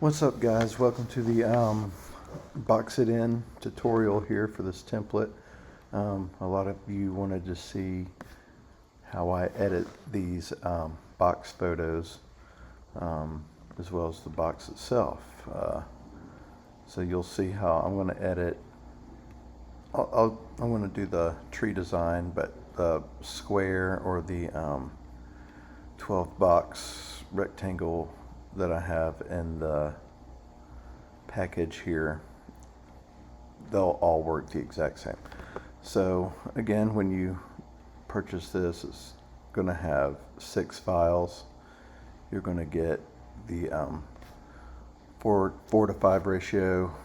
What's up, guys? Welcome to the Box It In tutorial here for this template. A lot of you wanted to see how I edit these box photos as well as the box itself. So you'll see how I'm going to edit. I'm going to do the tree design, but the square or the 12 box rectangle that I have in the package here, they'll all work the exact same. So again, when you purchase this, it's going to have 6 files. You're going to get the 4:5 ratio,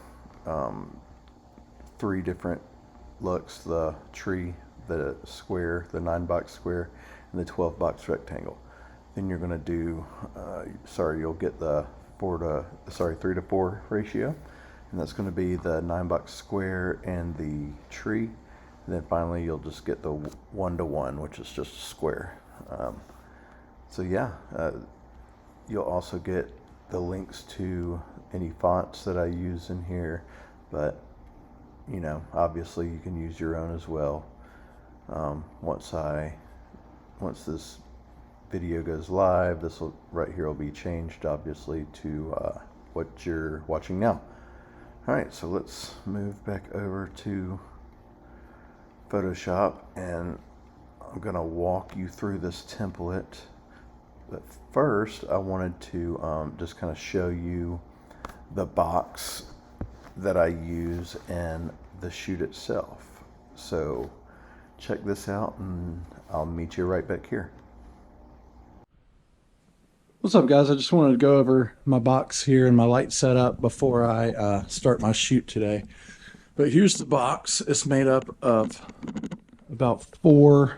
3 different looks: the tree, the square, the 9-box square, and the 12-box rectangle. Then you're going to do, you'll get the 3:4 ratio, and that's going to be the 9-box square and the tree. And then finally, you'll just get the 1:1, which is just a square. You'll also get the links to any fonts that I use in here, but obviously you can use your own as well. Once this video goes live, this will right here will be changed obviously to what you're watching now. All right, so let's move back over to Photoshop, and I'm gonna walk you through this template. But first, I wanted to just kind of show you the box that I use in the shoot itself. So check this out, and I'll meet you right back here. What's up, guys? I just wanted to go over my box here and my light setup before I start my shoot today. But here's the box. It's made up of about 4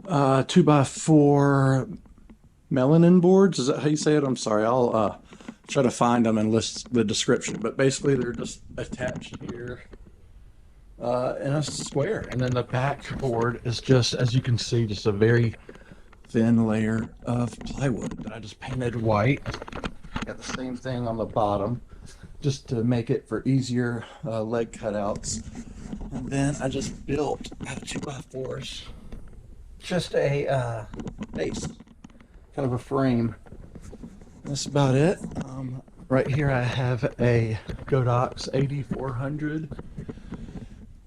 2x4 melanin boards. Is that how you say it? I'm sorry. I'll try to find them and list the description. But basically, they're just attached here in a square. And then the back board is just, as you can see, just a very thin layer of plywood that I just painted white. Got the same thing on the bottom just to make it for easier leg cutouts. And then I just built out of 2x4s just a base, kind of a frame. That's about it. Right here I have a Godox 8400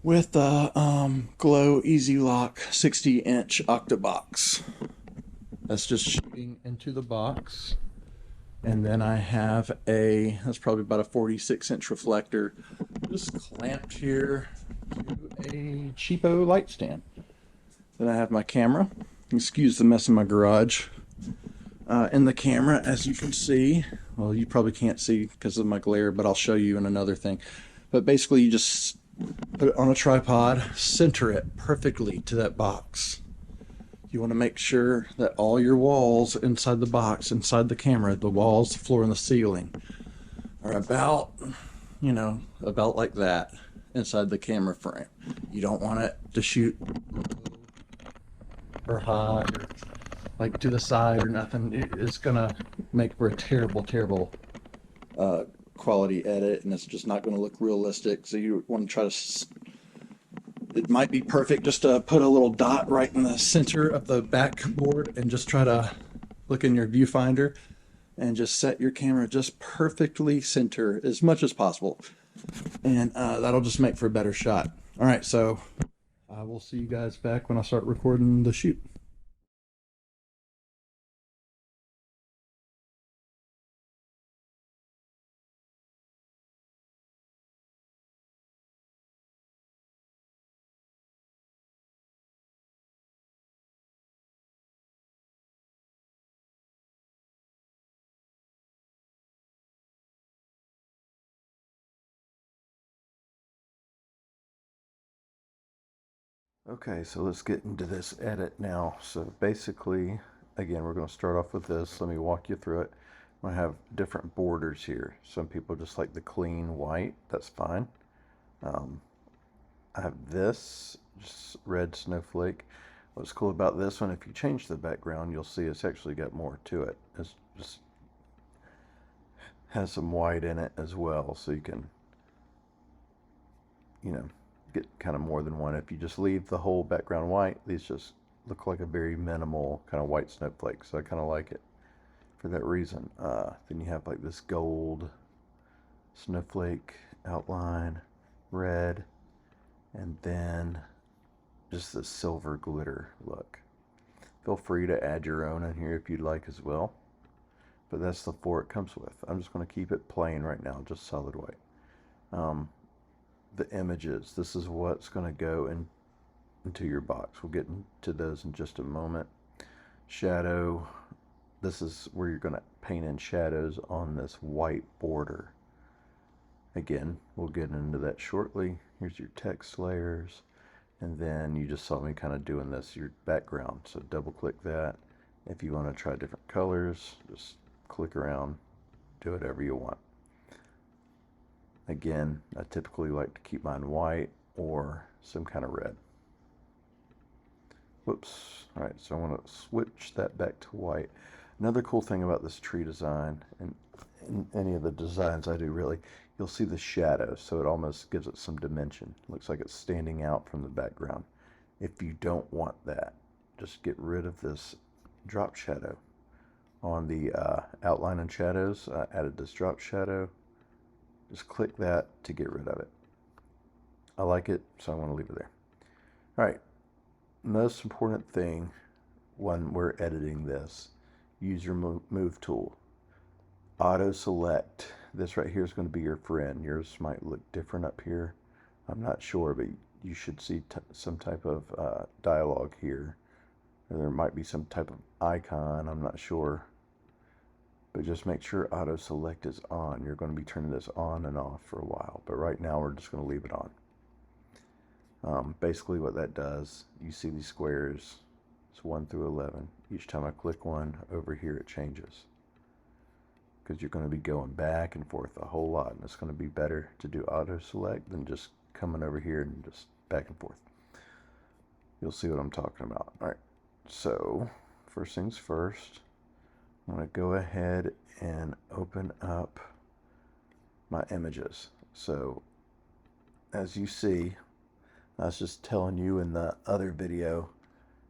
with a Glow Easy Lock 60-inch Octabox. That's just shooting into the box. And then I have that's probably about a 46-inch reflector just clamped here to a cheapo light stand. Then I have my camera. Excuse the mess in my garage. In the camera, as you can see, well, you probably can't see because of my glare, but I'll show you in another thing. But basically, you just put it on a tripod, center it perfectly to that box. You want to make sure that all your walls inside the box, inside the camera, the walls, the floor, and the ceiling are about like that inside the camera frame. You don't want it to shoot or high or like to the side or nothing. It's gonna make for a terrible quality edit, and it's just not going to look realistic. So you want to try to, it might be perfect just to put a little dot right in the center of the backboard and just try to look in your viewfinder and just set your camera just perfectly center as much as possible. And that'll just make for a better shot. All right, so I will see you guys back when I start recording the shoot. Okay, so let's get into this edit now. So basically, again, we're going to start off with this. Let me walk you through it. I have different borders here. Some people just like the clean white. That's fine. I have this, just red snowflake. What's cool about this one, if you change the background, you'll see it's actually got more to it. It's just has some white in it as well, so you can, get kind of more than one. If you just leave the whole background white, these just look like a very minimal kind of white snowflake. So I kind of like it for that reason. Then you have like this gold snowflake outline, red, and then just the silver glitter look. Feel free to add your own in here if you'd like as well. But that's the four it comes with. I'm just going to keep it plain right now, just solid white. The images, this is what's going to go into your box. We'll get into those in just a moment. Shadow, this is where you're going to paint in shadows on this white border. Again, we'll get into that shortly. Here's your text layers. And then you just saw me kind of doing this, your background. So double click that. If you want to try different colors, just click around, do whatever you want. Again, I typically like to keep mine white or some kind of red. Whoops. All right, so I want to switch that back to white. Another cool thing about this tree design, and in any of the designs I do really, you'll see the shadow, so it almost gives it some dimension. Looks like it's standing out from the background. If you don't want that, just get rid of this drop shadow. On the outline and shadows, I added this drop shadow. Just click that to get rid of it. I like it, so I want to leave it there. All right, most important thing when we're editing this, use your move tool. Auto select. This right here is going to be your friend. Yours might look different up here. I'm not sure, but you should see some type of dialogue here. Or there might be some type of icon. I'm not sure. But just make sure auto select is on. You're going to be turning this on and off for a while. But right now we're just going to leave it on. Basically what that does, you see these squares. It's 1 through 11. Each time I click one, over here it changes. Because you're going to be going back and forth a whole lot. And it's going to be better to do auto select than just coming over here and just back and forth. You'll see what I'm talking about. All right. So first things first. I'm going to go ahead and open up my images. So as you see, I was just telling you in the other video,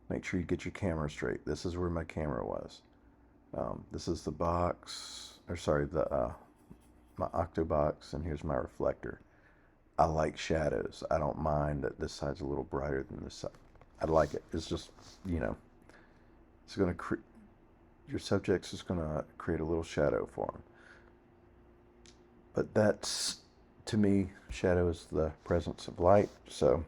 make sure you get your camera straight. This is where my camera was. This is the box, or sorry, my Octobox, and here's my reflector. I like shadows. I don't mind that this side's a little brighter than this side. I like it. It's just, it's going to your subject's just going to create a little shadow for them. But that's, to me, shadow is the presence of light. So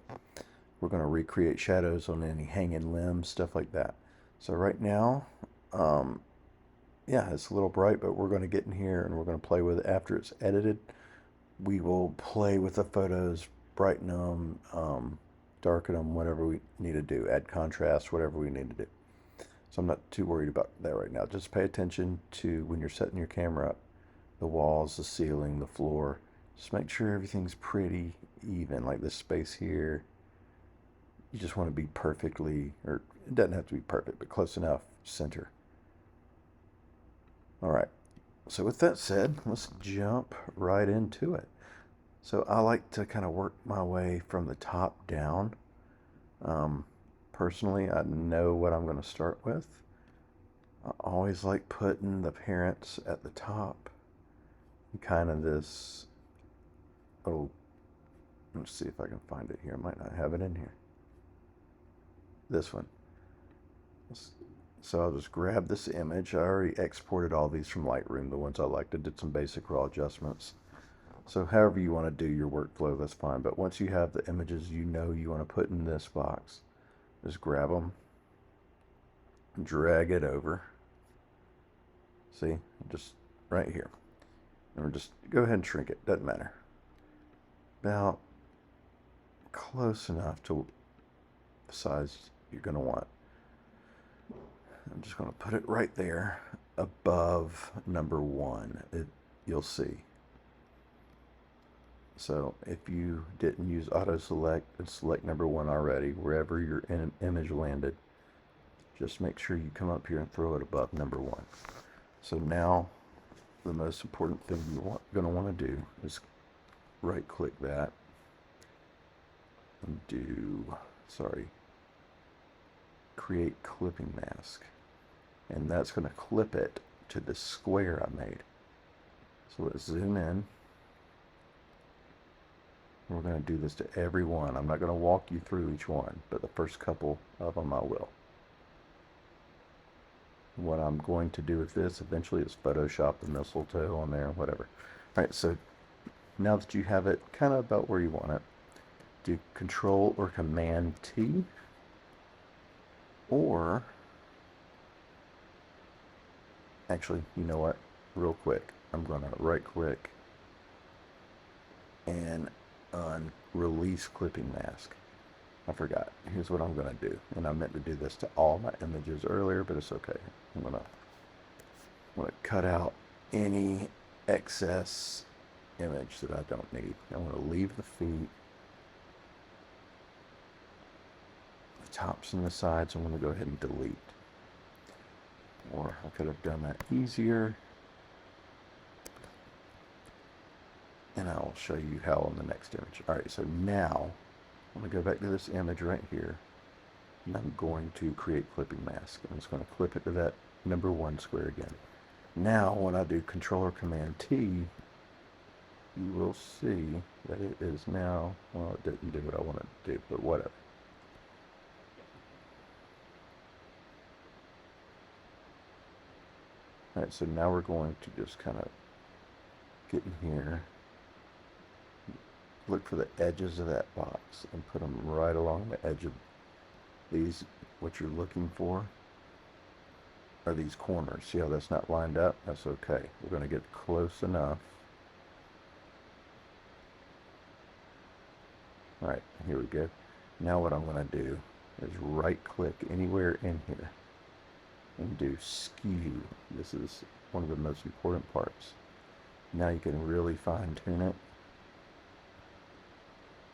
we're going to recreate shadows on any hanging limbs, stuff like that. So right now, yeah, it's a little bright, but we're going to get in here and we're going to play with it after it's edited. We will play with the photos, brighten them, darken them, whatever we need to do, add contrast, whatever we need to do. So I'm not too worried about that right now. Just pay attention to when you're setting your camera up, the walls, the ceiling, the floor. Just make sure everything's pretty even, like this space here. You just want to be perfectly, or it doesn't have to be perfect, but close enough center. All right. So with that said, let's jump right into it. So I like to kind of work my way from the top down. Personally, I know what I'm going to start with. I always like putting the parents at the top. Kind of this, let's see if I can find it here. I might not have it in here. This one. So I'll just grab this image. I already exported all these from Lightroom, the ones I liked. I did some basic raw adjustments. So however you want to do your workflow, that's fine. But once you have the images you want to put in this box, just grab them, drag it over. See, just right here. And just go ahead and shrink it, doesn't matter. About close enough to the size you're going to want. I'm just going to put it right there above number 1. You'll see. So if you didn't use auto select and select number 1 already, wherever your image landed, just make sure you come up here and throw it above number 1. So now the most important thing you're going to want to do is right click that and do, create clipping mask. And that's going to clip it to the square I made. So let's zoom in. We're going to do this to every one. I'm not going to walk you through each one, but the first couple of them I will. What I'm going to do with this eventually is Photoshop the mistletoe on there, whatever. All right, so now that you have it kind of about where you want it, do Control or Command T, or actually, you know what? Real quick, I'm going to right click and release clipping mask. I forgot. Here's what I'm going to do. And I meant to do this to all my images earlier, but it's okay. I'm going to cut out any excess image that I don't need. I'm going to leave the feet, the tops and the sides. I'm going to go ahead and delete. Or I could have done that easier. And I'll show you how on the next image. All right, so now I'm going to go back to this image right here. And I'm going to create clipping mask. I'm just going to clip it to that number 1 square again. Now, when I do Control or Command T, you will see that it is now, well, it didn't do what I wanted to do, but whatever. All right, so now we're going to just kind of get in here, look for the edges of that box and put them right along the edge of these. What you're looking for are these corners. See how that's not lined up? That's okay. We're going to get close enough. All right, here we go. Now what I'm going to do is right click anywhere in here and do skew. This is one of the most important parts. Now you can really fine tune it.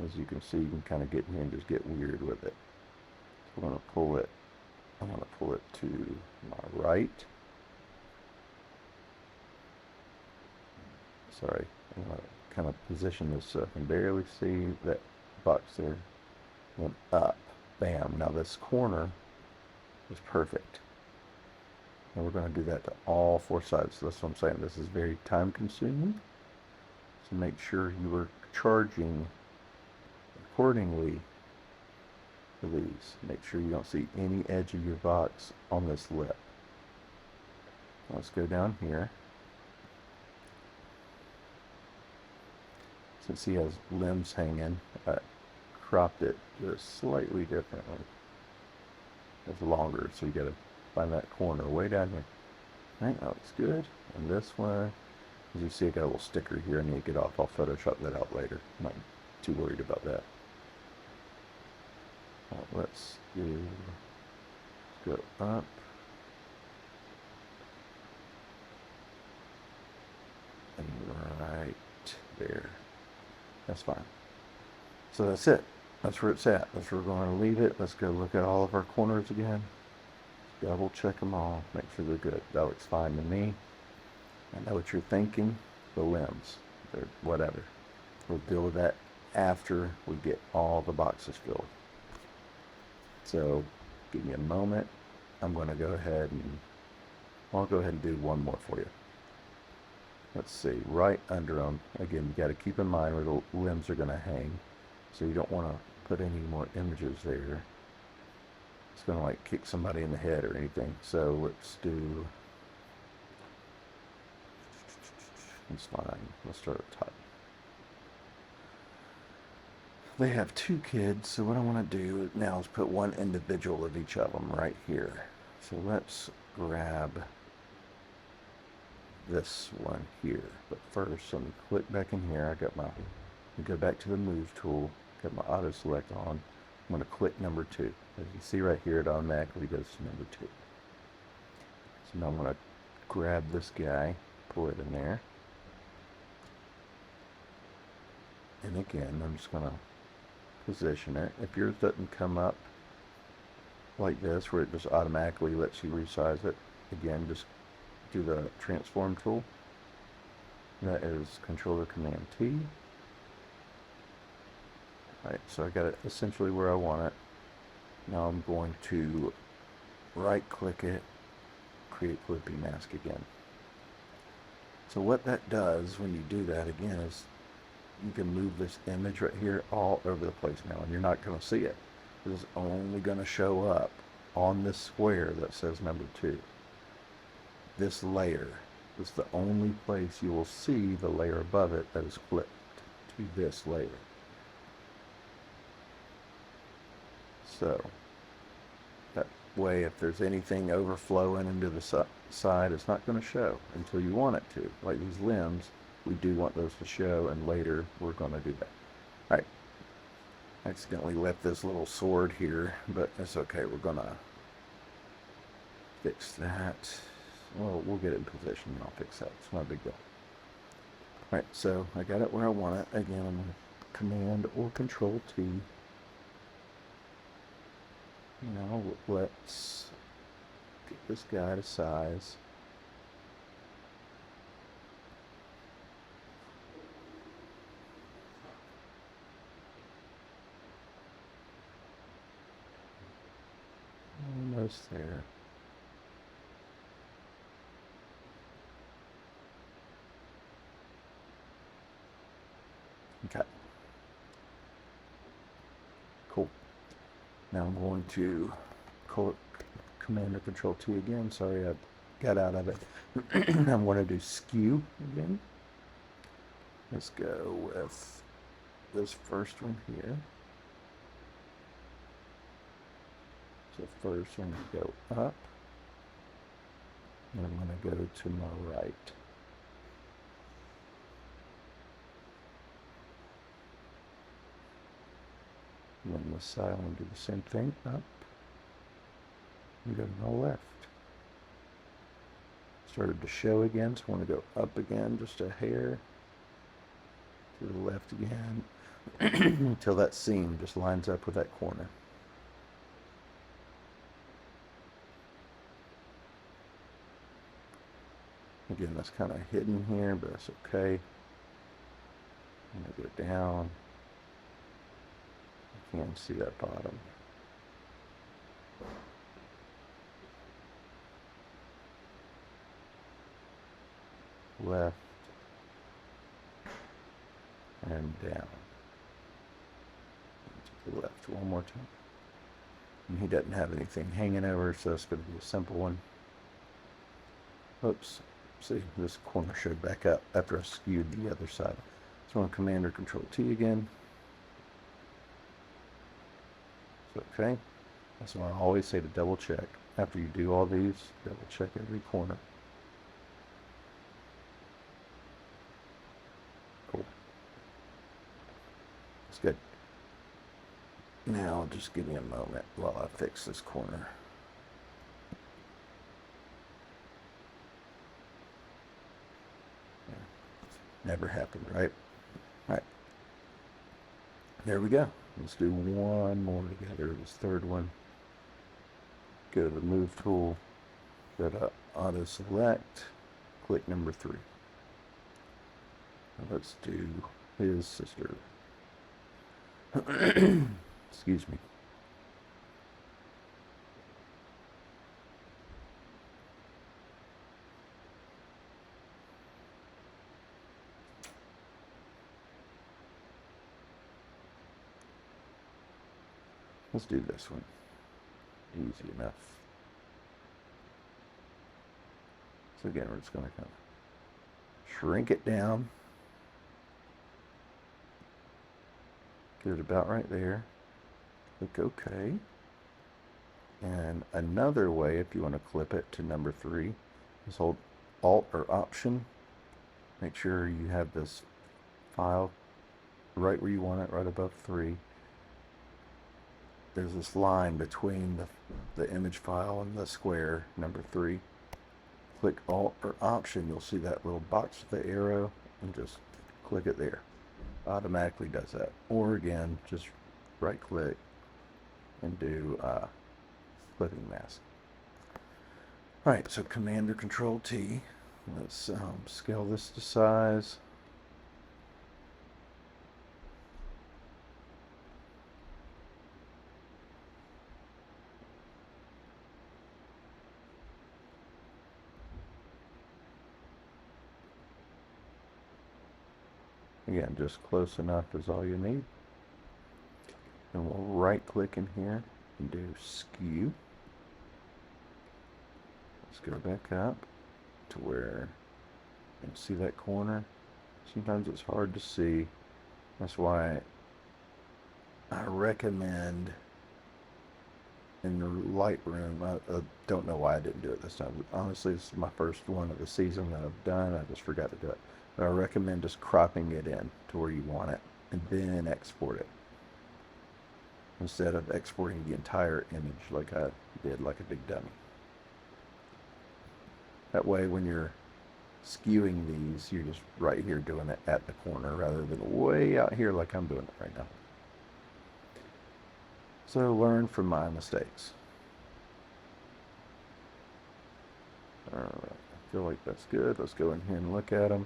As you can see, you can kind of get in here and just get weird with it. So I'm going to pull it. I'm going to pull it to my right. Sorry, I'm going to kind of position this so I can barely see that box there. Went up. Bam. Now this corner is perfect. And we're going to do that to all 4 sides. So that's what I'm saying. This is very time consuming. So make sure you are charging accordingly for these. Make sure you don't see any edge of your box on this lip. Let's go down here. Since he has limbs hanging, I cropped it just slightly differently. It's longer, so you got to find that corner way down here. Right, that looks good. And this one, as you see, I got a little sticker here I need to get off. I'll Photoshop that out later. I'm not too worried about that. Let's go up. And right there. That's fine. So that's it. That's where it's at. That's where we're going to leave it. Let's go look at all of our corners again. Double check them all. Make sure they're good. That looks fine to me. I know what you're thinking. The limbs. They're whatever. We'll deal with that after we get all the boxes filled. So give me a moment. I'm going to go ahead and I'll go ahead and do one more for you. Let's see, right under them. Again, you got to keep in mind where the limbs are going to hang. So you don't want to put any more images there. It's going to like kick somebody in the head or anything. So let's do, it's fine. Let's start at the top. They have 2 kids, so what I want to do now is put one individual of each of them right here. So let's grab this one here. But first, let me click back in here. I got my, go back to the move tool, got my auto select on. I'm going to click number 2. As you see right here, it automatically goes to number 2. So now I'm going to grab this guy, pull it in there. And again, I'm just going to position it. If yours doesn't come up like this, where it just automatically lets you resize it, again, just do the transform tool That is Controller Command T. Alright, so I got it essentially where I want it. Now I'm going to right click it, create flipping mask again. So what that does when you do that again is you can move this image right here all over the place now, and you're not going to see it. It's only going to show up on this square that says number 2. This layer is the only place you will see the layer above it that is flipped to this layer. So that way, if there's anything overflowing into the side, it's not going to show until you want it to. Like these limbs, we do want those to show, and later we're going to do that. All right. I accidentally left this little sword here, but it's okay. We're going to fix that. Well, we'll get it in position and I'll fix that. It's not a big deal. All right, so I got it where I want it. Again, I'm going to Command or Control T. Now let's get this guy to size. Almost there. Okay. Cool. Now I'm going to Command or Control T again. Sorry, I got out of it. I'm going to do skew again. Let's go with this first one here. So first I'm going to go up. And I'm going to go to my right. And then this side, I'm going to do the same thing, up, and go to the left. Started to show again, so I want to go up again, just a hair, to the left again, until that seam just lines up with that corner. Again, that's kind of hidden here, but that's okay. I'm going to go down. Can't see that bottom. Left and down. To the left one more time. And he doesn't have anything hanging over, so it's going to be a simple one. Oops. See, this corner showed back up after I skewed the other side. So I'm Command or Control T again. Okay, that's why I always say to double check. After you do all these, double check every corner. Cool. That's good. Now, just give me a moment while I fix this corner. Never happened, right? All right. There we go. Let's do one more together. This third one. Go to the Move tool. Go to Auto Select. Click number 3. Now let's do his sister. Excuse me. Let's do this one. Easy enough. So again, we're just going to kind of shrink it down. Get it about right there. Click OK. And another way, if you want to clip it to number 3, is hold Alt or Option. Make sure you have this file right where you want it, right above 3. There's this line between the image file and the square, number 3. Click Alt or Option, you'll see that little box with the arrow, and just click it there. Automatically does that. Or again, just right click and do clipping mask. Alright, so Command or Control T. Let's scale this to size. Again, just close enough is all you need. And we'll right click in here and do skew. Let's go back up to where you can see that corner. Sometimes it's hard to see. That's why I recommend in your Lightroom, I don't know why I didn't do it this time. Honestly, this is my first one of the season that I've done. I just forgot to do it. But I recommend just cropping it in to where you want it and then export it. Instead of exporting the entire image like I did, like a big dummy. That way when you're skewing these, you're just right here doing it at the corner rather than way out here like I'm doing it right now. So learn from my mistakes. Alright, I feel like that's good. Let's go in here and look at them.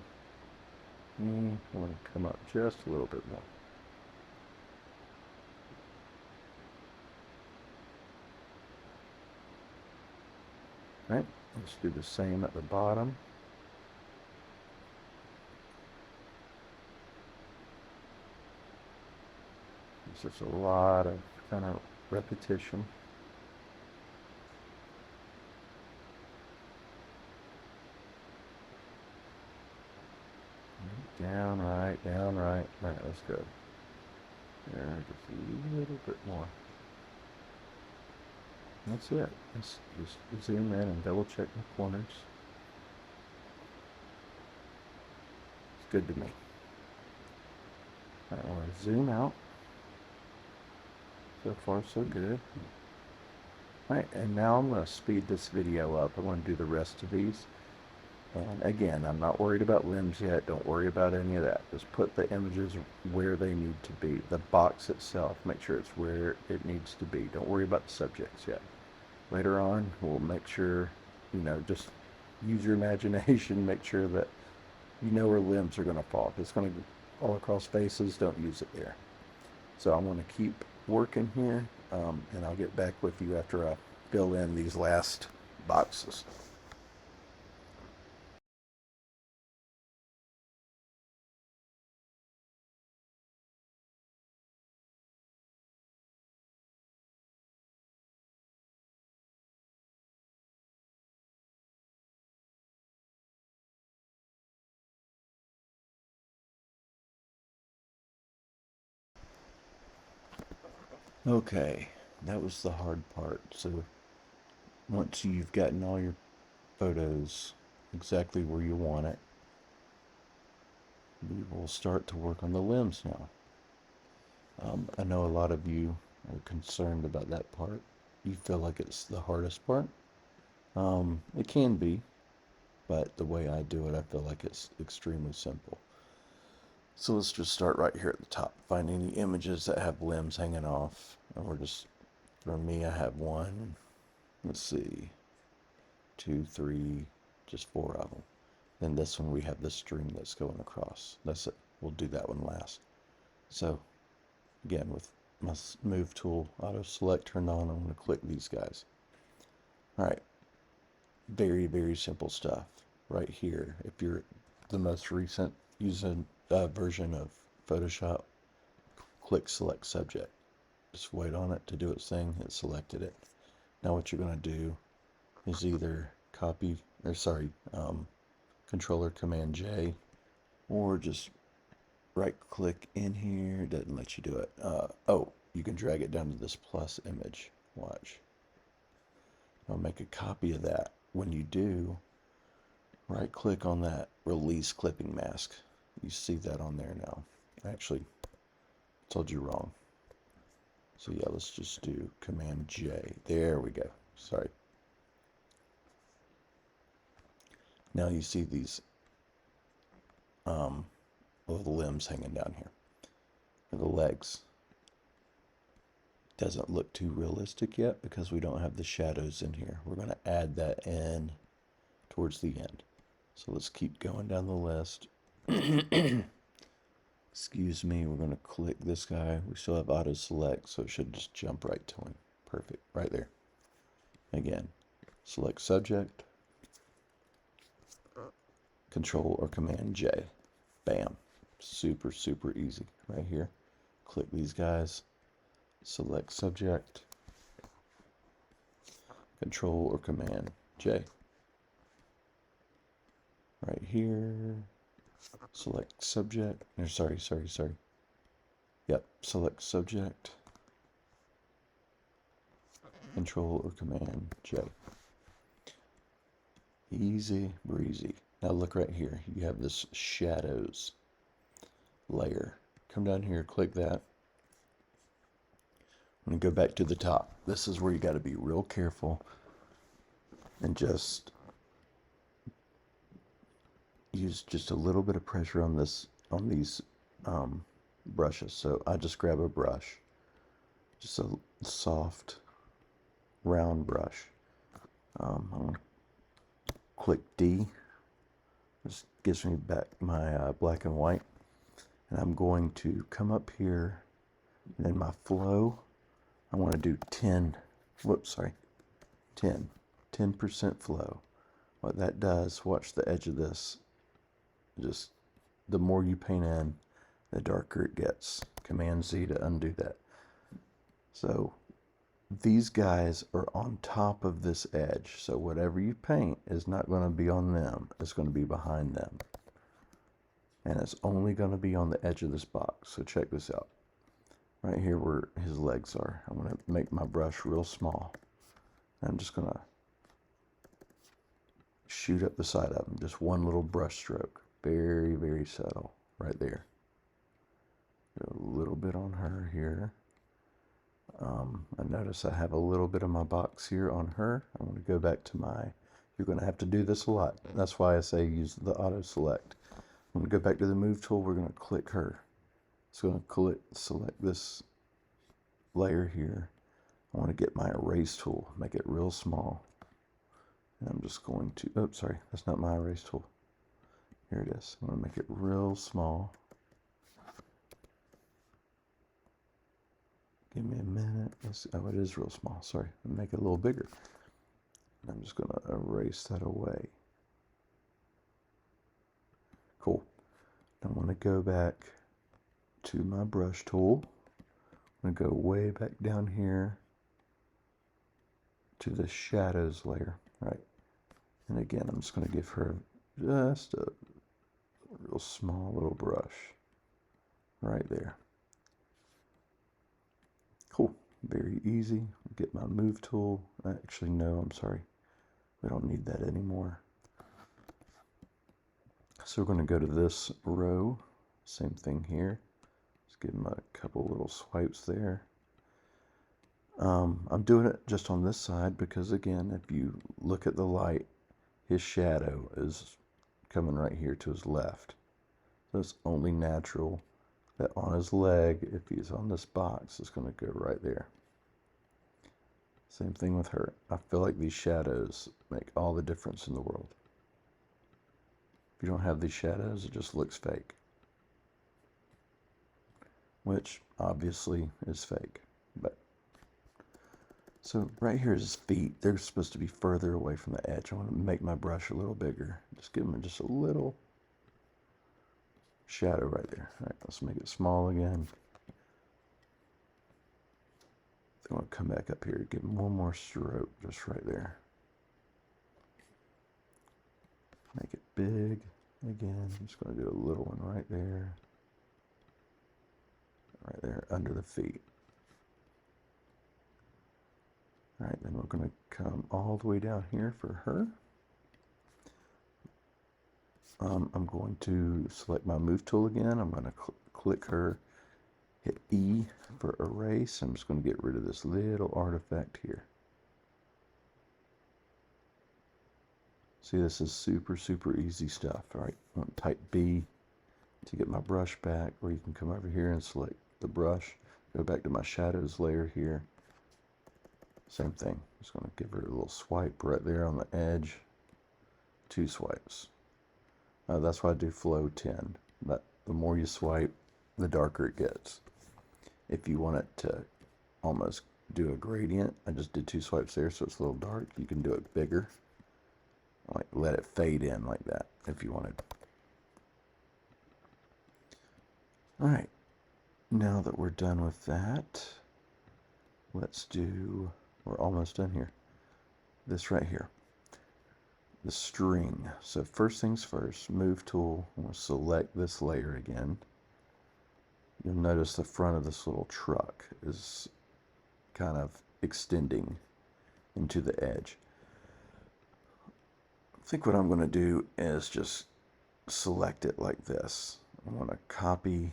I'm going to come up just a little bit more. Right, let's do the same at the bottom. There's just a lot of kind of repetition. Down, right, down, right. Right, that's good. There, just a little bit more. That's it. Let's just zoom in and double check the corners. It's good to me. I want to zoom out. So far, so good. Alright, and now I'm going to speed this video up. I want to do the rest of these. And again, I'm not worried about limbs yet. Don't worry about any of that. Just put the images where they need to be. The box itself, make sure it's where it needs to be. Don't worry about the subjects yet. Later on, we'll make sure, just use your imagination. Make sure that you know where limbs are going to fall. If it's going to fall across faces, don't use it there. So I'm going to keep working here, and I'll get back with you after I fill in these last boxes. Okay, that was the hard part. So once you've gotten all your photos exactly where you want it, we will start to work on the limbs now. I know a lot of you are concerned about that part. You feel like it's the hardest part. It can be, but the way I do it, I feel like it's extremely simple. So let's just start right here at the top. Find any images that have limbs hanging off. And we're just, for me, I have one. Let's see. 2, 3, just 4 of them. Then this one we have the string that's going across. That's it. We'll do that one last. So again, with my move tool, auto select turned on, I'm going to click these guys. All right. Very, very simple stuff right here. If you're the most recent using version of Photoshop, click select subject. Just wait on it to do its thing. It selected it. Now what you're going to do is either controller command J, or just right click in here. It doesn't let you do it. You can drag it down to this plus image. Watch. I'll make a copy of that. When you do, right click on that release clipping mask. You see that on there now. Actually, told you wrong. So yeah, let's just do command J. There we go. Sorry. Now you see these little limbs hanging down here. And the legs. Doesn't look too realistic yet because we don't have the shadows in here. We're going to add that in towards the end. So let's keep going down the list. Excuse me, we're going to click this guy. We still have auto select, so it should just jump right to him. Perfect, right there. Again, select subject, control or command J. Bam. Super, super easy right here. Click these guys, select subject, Control or Command J. Right here, select subject, or sorry. Yep, select subject, Control or Command J. Easy breezy. Now look right here. You have this shadows layer. Come down here, click that. I'm going to go back to the top. This is where you got to be real careful and just use just a little bit of pressure on these brushes. So I just grab a brush, just a soft round brush. I'm going to click D. This gives me back my black and white. And I'm going to come up here, and in my flow, I want to do 10% flow. What that does, watch the edge of this, just the more you paint in, the darker it gets. Command Z to undo that. So these guys are on top of this edge, so whatever you paint is not going to be on them, it's going to be behind them. And it's only going to be on the edge of this box. So check this out. Right here where his legs are. I'm going to make my brush real small. I'm just going to shoot up the side of him. Just one little brush stroke. Very, very subtle. Right there. A little bit on her here. I notice I have a little bit of my box here on her. I'm going to go back to my... You're going to have to do this a lot. That's why I say use the auto select. I'm going to go back to the move tool. We're going to click her. So I'm going to select this layer here. I want to get my erase tool, make it real small. And I'm just going to, oops, sorry, that's not my erase tool. Here it is. I'm going to make it real small. Give me a minute. Oh, it is real small. Sorry. I'm going to make it a little bigger. And I'm just going to erase that away. Cool. I want to go back to my brush tool. I'm going to go way back down here to the shadows layer, right? And again, I'm just going to give her just a real small little brush right there. Cool. Very easy. Get my move tool. Actually, no, I'm sorry. We don't need that anymore. So we're going to go to this row. Same thing here. Just give him a couple little swipes there. I'm doing it just on this side because, again, if you look at the light, his shadow is coming right here to his left. So it's only natural that on his leg, if he's on this box, it's going to go right there. Same thing with her. I feel like these shadows make all the difference in the world. If you don't have these shadows, it just looks fake. Which obviously is fake. But so right here is his feet. They're supposed to be further away from the edge. I want to make my brush a little bigger. Just give them just a little shadow right there. All right, let's make it small again. I want to come back up here, give him one more stroke just right there. Make it big again. I'm just going to do a little one right there under the feet. All right, then we're going to come all the way down here for her. I'm going to select my move tool again. I'm going to click her, hit E for erase. I'm just going to get rid of this little artifact here. See, this is super, super easy stuff. All right, I'm going to type B to get my brush back, or you can come over here and select the brush, go back to my shadows layer here. Same thing. Just going to give her a little swipe right there on the edge. 2 swipes. That's why I do flow 10. But the more you swipe, the darker it gets. If you want it to almost do a gradient, I just did 2 swipes there, so it's a little dark. You can do it bigger. Like let it fade in like that if you wanted. All right, now that we're done with that, we're almost done here. This right here, the string. So first things first, move tool, we'll select this layer again. You'll notice the front of this little truck is kind of extending into the edge. I think what I'm going to do is just select it like this. I want to copy,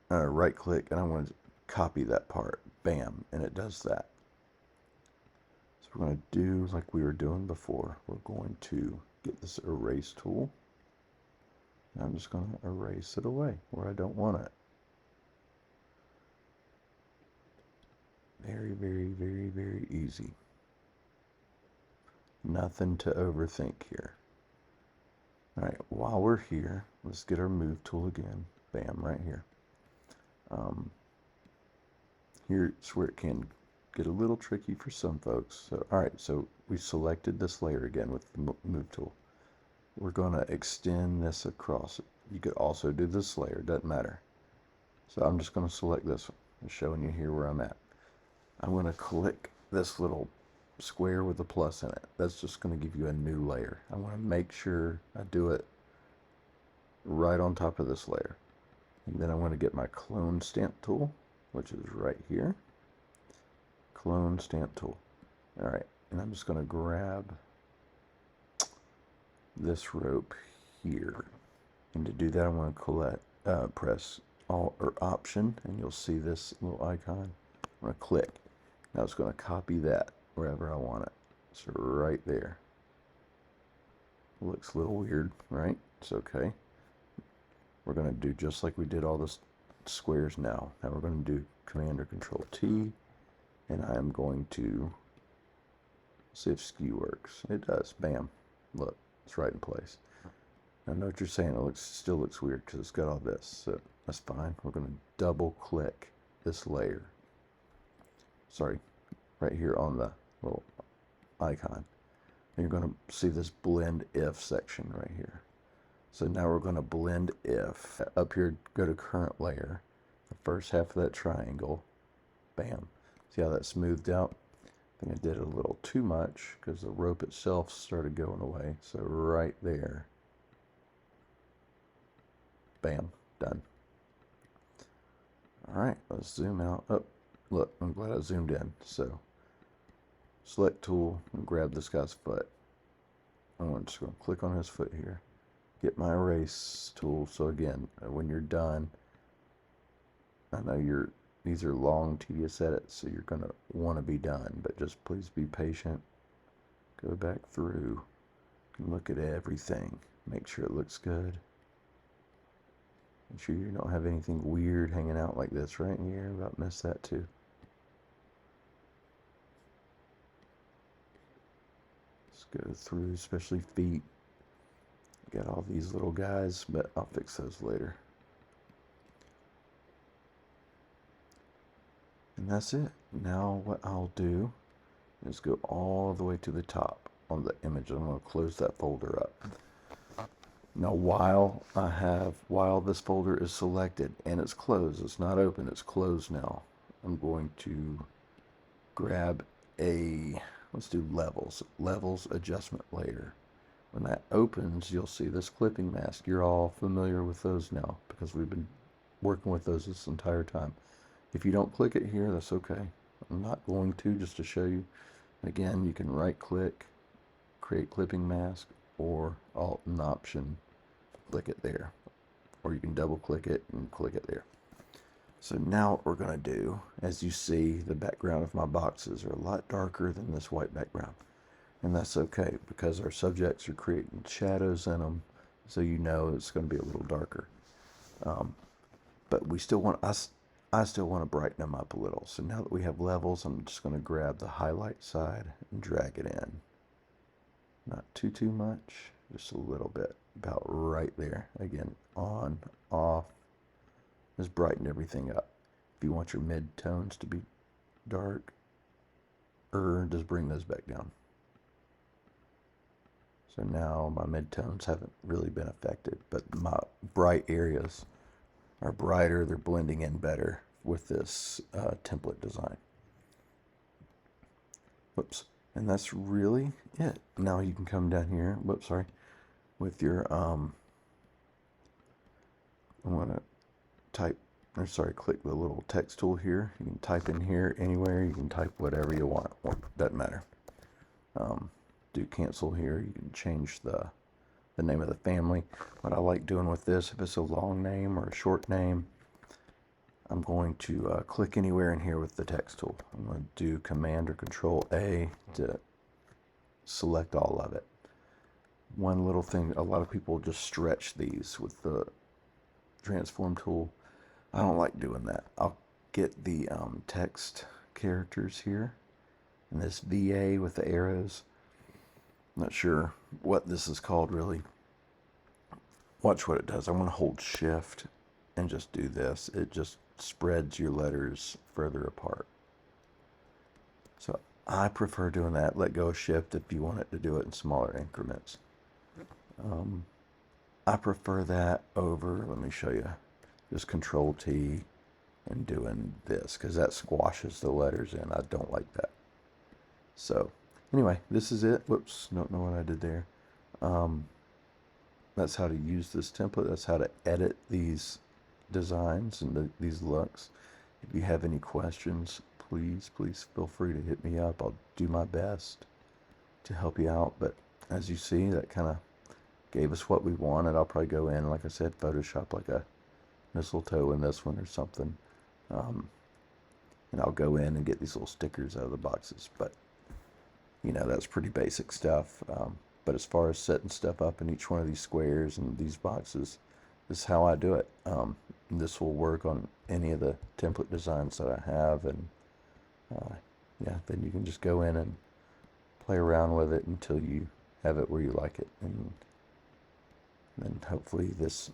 right click, and I want to copy that part. Bam, and it does that. So we're going to do like we were doing before. We're going to get this erase tool. And I'm just going to erase it away where I don't want it. Very, very, very, very easy. Nothing to overthink here. All right, while we're here, let's get our move tool again. Bam, right here. Here's where it can get a little tricky for some folks. So, all right, so we selected this layer again with the move tool. We're going to extend this across. You could also do this layer, doesn't matter. So I'm just going to select this one. I'm showing you here where I'm at. I'm going to click this little square with a plus in it. That's just going to give you a new layer. I want to make sure I do it right on top of this layer. And then I want to get my clone stamp tool, which is right here. Clone stamp tool. All right, and I'm just going to grab this rope here. And to do that, I want to press Alt or Option, and you'll see this little icon. I'm going to click. Now it's going to copy that wherever I want it. So right there. Looks a little weird, right? It's okay. We're going to do just like we did all the squares now. Now we're going to do Command or Control T, and I'm going to see if skew works. It does. Bam. Look, it's right in place. I know what you're saying. It still looks weird because it's got all this. So that's fine. We're going to double click this layer. Sorry, right here on the little icon. And you're going to see this blend if section right here. So now we're going to blend if. Up here, go to current layer. The first half of that triangle. Bam. See how that smoothed out? I think I did it a little too much because the rope itself started going away. So right there. Bam. Done. All right, let's zoom out. Oh, look, I'm glad I zoomed in. So select tool and grab this guy's foot. I'm just going to click on his foot here. Get my erase tool. So again, when you're done, I know these are long, tedious edits, so you're going to want to be done, but just please be patient. Go back through and look at everything. Make sure it looks good. Make sure you don't have anything weird hanging out like this right here. About missed that too. Let's go through, especially feet. Got all these little guys, but I'll fix those later. And that's it. Now what I'll do is go all the way to the top on the image. I'm going to close that folder up. Now while this folder is selected and it's closed, it's not open, it's closed now, I'm going to grab let's do levels adjustment layer. When that opens, you'll see this clipping mask. You're all familiar with those now because we've been working with those this entire time. If you don't click it here, that's okay. I'm not going to, just to show you. Again, you can right click, create clipping mask, or Alt and Option, click it there. Or you can double click it and click it there. So now what we're going to do, as you see, the background of my boxes are a lot darker than this white background. And that's okay because our subjects are creating shadows in them, so you know it's going to be a little darker. But I still want to brighten them up a little. So now that we have levels, I'm just going to grab the highlight side and drag it in. Not too much, just a little bit, about right there. Again, on, off, just brighten everything up. If you want your mid-tones to be dark, just bring those back down. So now my mid-tones haven't really been affected, but my bright areas are brighter, they're blending in better with this template design. Whoops. And that's really it. Now you can come down here, whoops, sorry, with your, I want to type, or sorry, click the little text tool here. You can type in here anywhere, you can type whatever you want, doesn't matter. Do cancel here, you can change the name of the family. What I like doing with this, if it's a long name or a short name, I'm going to click anywhere in here with the text tool. I'm going to do Command or Control A to select all of it. One little thing, a lot of people just stretch these with the transform tool. I don't like doing that. I'll get the text characters here and this VA with the arrows. Not sure what this is called really. Watch what it does. I'm going to hold shift and just do this. It just spreads your letters further apart. So I prefer doing that. Let go of shift if you want it to do it in smaller increments. I prefer that over, let me show you, just Control T and doing this, because that squashes the letters in. I don't like that. So anyway, this is it. Whoops, don't know what I did there. That's how to use this template. That's how to edit these designs and these looks. If you have any questions, please feel free to hit me up. I'll do my best to help you out. But as you see, that kind of gave us what we wanted. I'll probably go in, like I said, Photoshop like a mistletoe in this one or something. And I'll go in and get these little stickers out of the boxes. But, you know, that's pretty basic stuff. But as far as setting stuff up in each one of these squares and these boxes, this is how I do it. This will work on any of the template designs that I have. And, yeah, then you can just go in and play around with it until you have it where you like it. And then hopefully this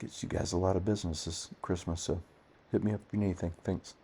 gets you guys a lot of business this Christmas. So hit me up if you need anything. Thanks.